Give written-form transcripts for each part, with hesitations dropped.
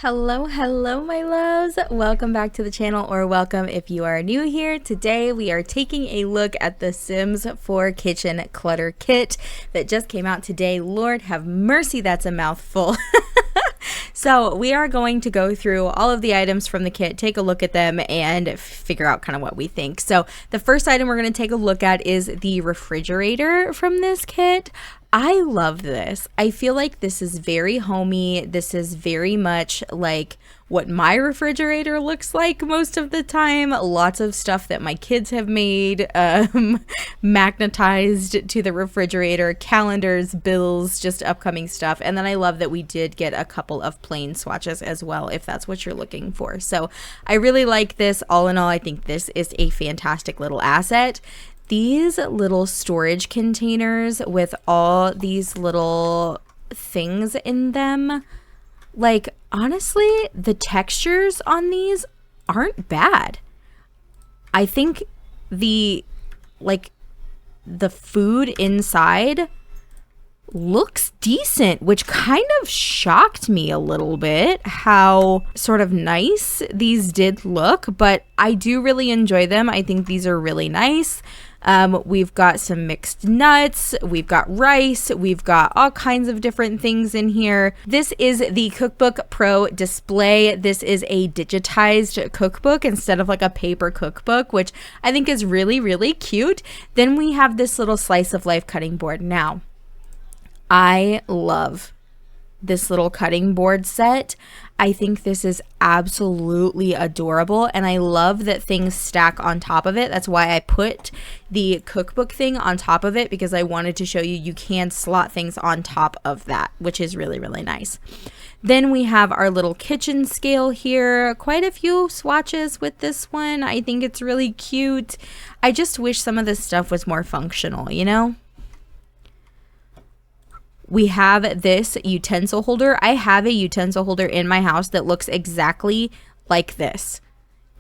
Hello, my loves. Welcome back to the channel, or welcome if you are new here. Today, we are taking a look at the Sims 4 Kitchen Clutter Kit that just came out today. Lord have mercy, that's a mouthful. So we are going to go through all of the items from the kit, take a look at them, and figure out kind of what we think. So the first item we're going to take a look at is the refrigerator from this kit. I love this. I feel like this is very homey. This is very much like what my refrigerator looks like most of the time. Lots of stuff that my kids have made, magnetized to the refrigerator, calendars, bills, just upcoming stuff. And then I love that we did get a couple of plain swatches as well, if that's what you're looking for. So I really like this. All in all, I think this is a fantastic little asset. These little storage containers with all these little things in them, like, honestly, the textures on these aren't bad. I think the food inside looks decent, which kind of shocked me a little bit how sort of nice these did look, but I do really enjoy them. I think these are really nice. We've got some mixed nuts, we've got rice, we've got all kinds of different things in here. This is the Cookbook Pro display. This is a digitized cookbook instead of like a paper cookbook, which I think is really, really cute. Then we have this little slice of life cutting board. Now, I love this little cutting board set. I think this is absolutely adorable, and I love that things stack on top of it. That's why I put the cookbook thing on top of it, because I wanted to show you you can slot things on top of that, which is really, really nice. Then we have our little kitchen scale here. Quite a few swatches with this one. I think it's really cute. I just wish some of this stuff was more functional, you know? We have this utensil holder. I have a utensil holder in my house that looks exactly like this.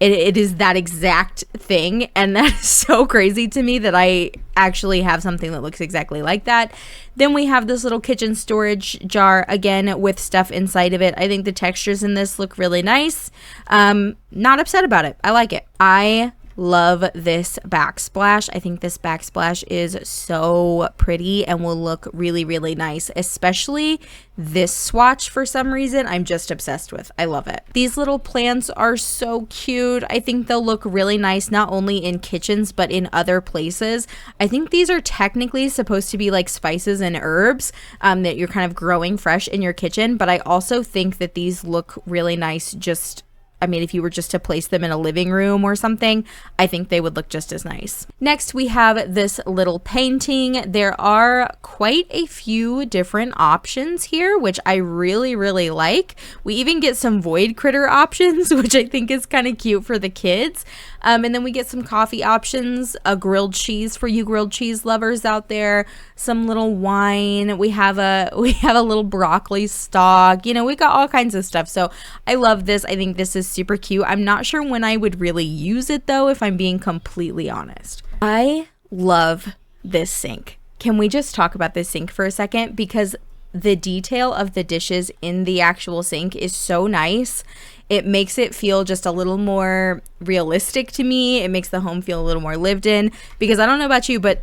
It is that exact thing, and that is so crazy to me that I actually have something that looks exactly like that. Then we have this little kitchen storage jar, again, with stuff inside of it. I think the textures in this look really nice. Not upset about it. I like it. I love this backsplash. I think this backsplash is so pretty and will look really, really nice, especially this swatch. For some reason, I'm just obsessed with. I love it. These little plants are so cute. I think they'll look really nice not only in kitchens but in other places. I think these are technically supposed to be like spices and herbs that you're kind of growing fresh in your kitchen, but I also think that these look really nice just, I mean, if you were just to place them in a living room or something, I think they would look just as nice. Next, we have this little painting. There are quite a few different options here, which I really, really like. We even get some void critter options, which I think is kind of cute for the kids. And then we get some coffee options, a grilled cheese for you grilled cheese lovers out there, some little wine. We have a little broccoli stalk. You know, we got all kinds of stuff. So I love this. I think this is super cute. I'm not sure when I would really use it though, if I'm being completely honest. I love this sink. Can we just talk about this sink for a second? Because the detail of the dishes in the actual sink is so nice. It makes it feel just a little more realistic to me. It makes the home feel a little more lived in, because I don't know about you, but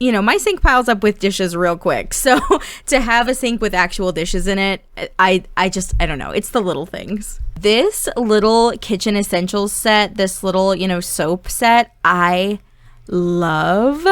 my sink piles up with dishes real quick. So to have a sink with actual dishes in it, I don't know. It's the little things. This little kitchen essentials set, this little, soap set, I love.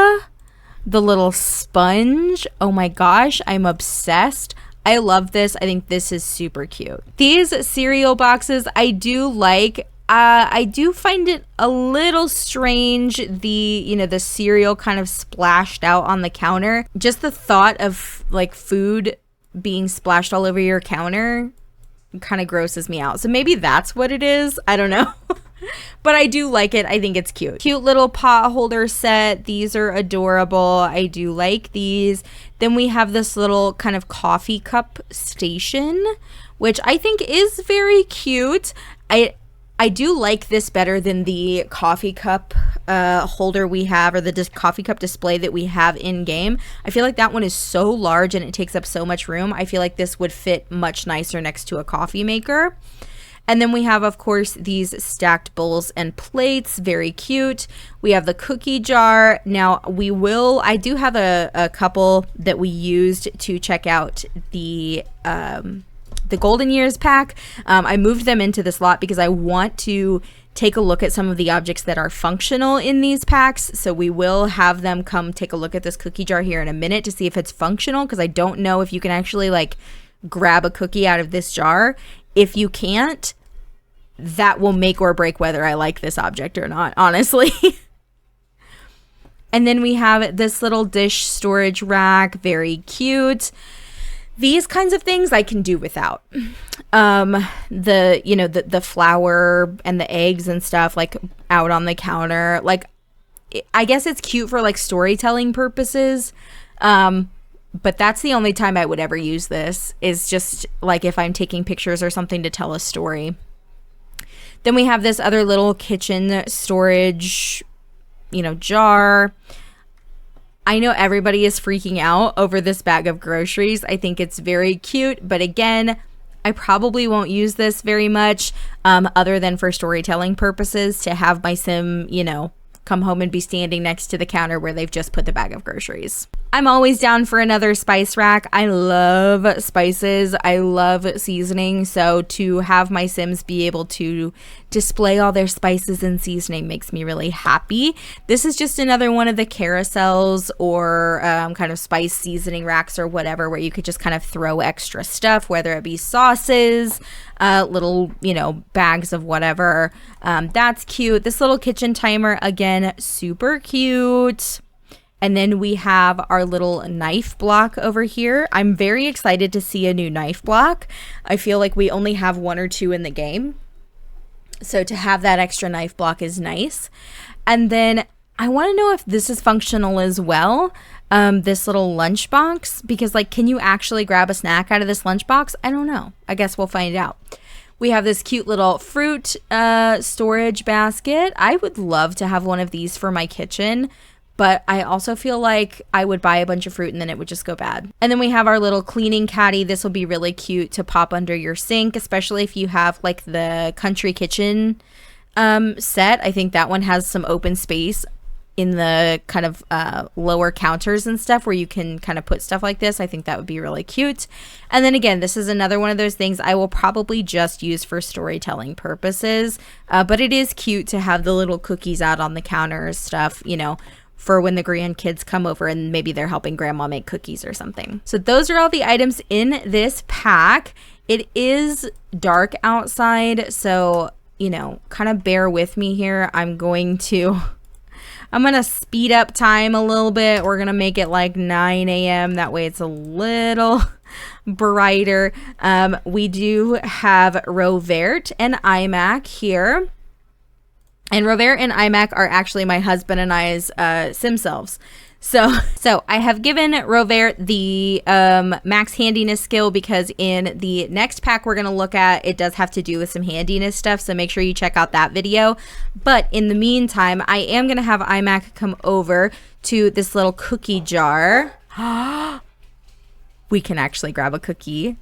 The little sponge. Oh my gosh, I'm obsessed. I love this. I think this is super cute. These cereal boxes, I do like. I do find it a little strange, the cereal kind of splashed out on the counter. Just the thought of like food being splashed all over your counter kind of grosses me out. So maybe that's what it is. I don't know. But I do like it. I think it's cute. Cute little pot holder set. These are adorable. I do like these. Then we have this little kind of coffee cup station, which I think is very cute. I do like this better than the coffee cup holder we have, or the coffee cup display that we have in game. I feel like that one is so large and it takes up so much room. I feel like this would fit much nicer next to a coffee maker. And then we have, of course, these stacked bowls and plates. Very cute. We have the cookie jar. Now, I do have a couple that we used to check out the Golden Years pack. I moved them into this lot because I want to take a look at some of the objects that are functional in these packs. So we will have them come take a look at this cookie jar here in a minute to see if it's functional, because I don't know if you can actually like grab a cookie out of this jar. If you can't, that will make or break whether I like this object or not, honestly. And then we have this little dish storage rack, very cute. These kinds of things I can do without. The flour and the eggs and stuff like out on the counter. Like, I guess it's cute for like storytelling purposes. But that's the only time I would ever use this, is just like if I'm taking pictures or something to tell a story. Then we have this other little kitchen storage, jar. I know everybody is freaking out over this bag of groceries. I think it's very cute, but again, I probably won't use this very much, other than for storytelling purposes, to have my sim, come home and be standing next to the counter where they've just put the bag of groceries. I'm always down for another spice rack. I love spices. I love seasoning. So to have my Sims be able to display all their spices and seasoning makes me really happy. This is just another one of the carousels or kind of spice seasoning racks or whatever, where you could just kind of throw extra stuff, whether it be sauces, little, bags of whatever. That's cute. This little kitchen timer, again, super cute. And then we have our little knife block over here. I'm very excited to see a new knife block. I feel like we only have one or two in the game, so to have that extra knife block is nice. And then I want to know if this is functional as well. This little lunchbox, because like, can you actually grab a snack out of this lunchbox? I don't know. I guess we'll find out. We have this cute little fruit storage basket. I would love to have one of these for my kitchen, but I also feel like I would buy a bunch of fruit and then it would just go bad. And then we have our little cleaning caddy. This will be really cute to pop under your sink, especially if you have like the country kitchen set. I think that one has some open space in the kind of lower counters and stuff where you can kind of put stuff like this. I think that would be really cute. And then again, this is another one of those things I will probably just use for storytelling purposes, but it is cute to have the little cookies out on the counter stuff, for when the grandkids come over and maybe they're helping grandma make cookies or something. So those are all the items in this pack. It is dark outside, so, kind of bear with me here. I'm going to speed up time a little bit. We're going to make it like 9 a.m. That way it's a little brighter. We do have Rovert and iMac here. And Rovert and iMac are actually my husband and I's sim selves. So I have given Rovert the max handiness skill because in the next pack we're going to look at, it does have to do with some handiness stuff. So make sure you check out that video. But in the meantime, I am going to have iMac come over to this little cookie jar. We can actually grab a cookie.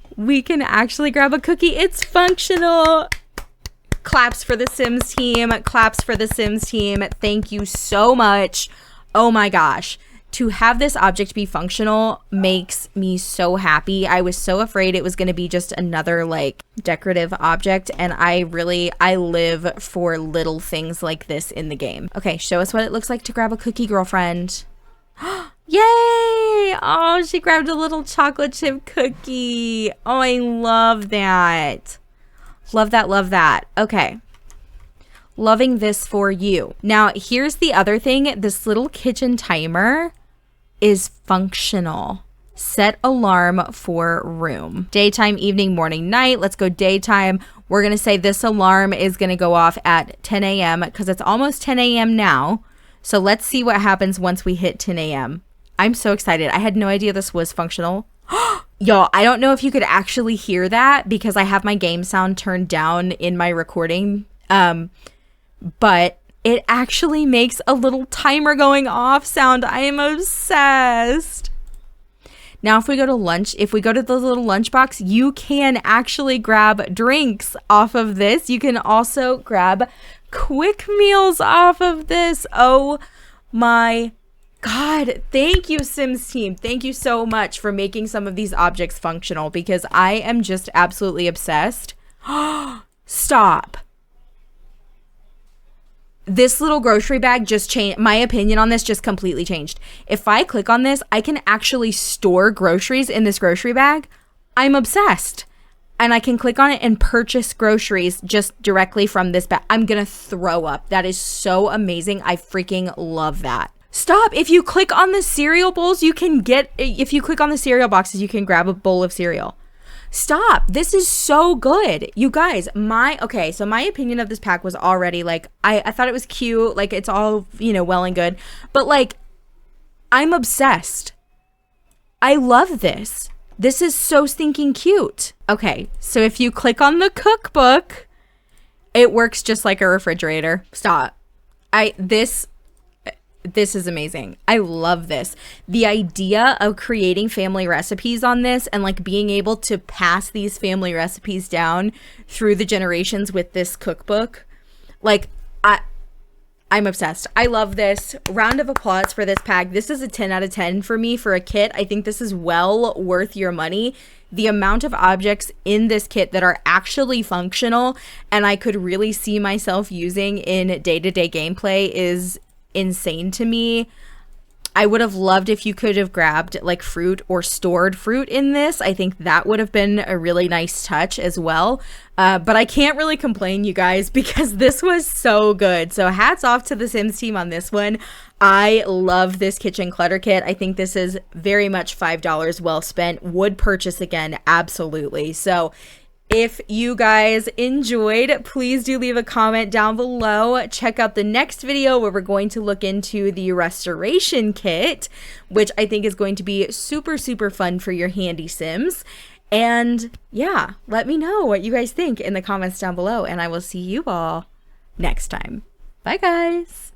It's functional. Claps for the Sims team. Claps for the Sims team. Thank you so much. Oh my gosh. To have this object be functional makes me so happy. I was so afraid it was going to be just another like decorative object, and I live for little things like this in the game. Okay, show us what it looks like to grab a cookie, girlfriend. Yay! Oh, she grabbed a little chocolate chip cookie. Oh, I love that. Love that, love that. Okay. Loving this for you. Now, here's the other thing. This little kitchen timer is functional. Set alarm for room. Daytime, evening, morning, night. Let's go daytime. We're going to say this alarm is going to go off at 10 a.m. because it's almost 10 a.m. now. So let's see what happens once we hit 10 a.m. I'm so excited. I had no idea this was functional. Y'all, I don't know if you could actually hear that because I have my game sound turned down in my recording But it actually makes a little timer going off sound. I am obsessed. Now, if we go to lunch, if we go to the little lunchbox, you can actually grab drinks off of this. You can also grab quick meals off of this. Oh my God. Thank you, Sims team. Thank you so much for making some of these objects functional, because I am just absolutely obsessed. Stop. This little grocery bag just changed. My opinion on this just completely changed. If I click on this, I can actually store groceries in this grocery bag. I'm obsessed. And I can click on it and purchase groceries just directly from this bag. I'm going to throw up. That is so amazing. I freaking love that. Stop. If you click on the cereal bowls, you can get, if you click on the cereal boxes, you can grab a bowl of cereal. Stop. This is so good. You guys, okay, so my opinion of this pack was already like, I thought it was cute. Like, it's all, you know, well and good. But like, I'm obsessed. I love this. This is so stinking cute. Okay, so if you click on the cookbook, it works just like a refrigerator. Stop. This is amazing. I love this. The idea of creating family recipes on this and like being able to pass these family recipes down through the generations with this cookbook. Like, I'm obsessed. I love this. Round of applause for this pack. This is a 10 out of 10 for me for a kit. I think this is well worth your money. The amount of objects in this kit that are actually functional and I could really see myself using in day-to-day gameplay is insane to me. I would have loved if you could have grabbed like fruit or stored fruit in this. I think that would have been a really nice touch as well. But I can't really complain, you guys, because this was so good. So hats off to the Sims team on this one. I love this kitchen clutter kit. I think this is very much $5 well spent. Would purchase again, absolutely. So if you guys enjoyed, please do leave a comment down below. Check out the next video where we're going to look into the restoration kit, which I think is going to be super, super fun for your handy Sims. And yeah, let me know what you guys think in the comments down below, and I will see you all next time. Bye, guys.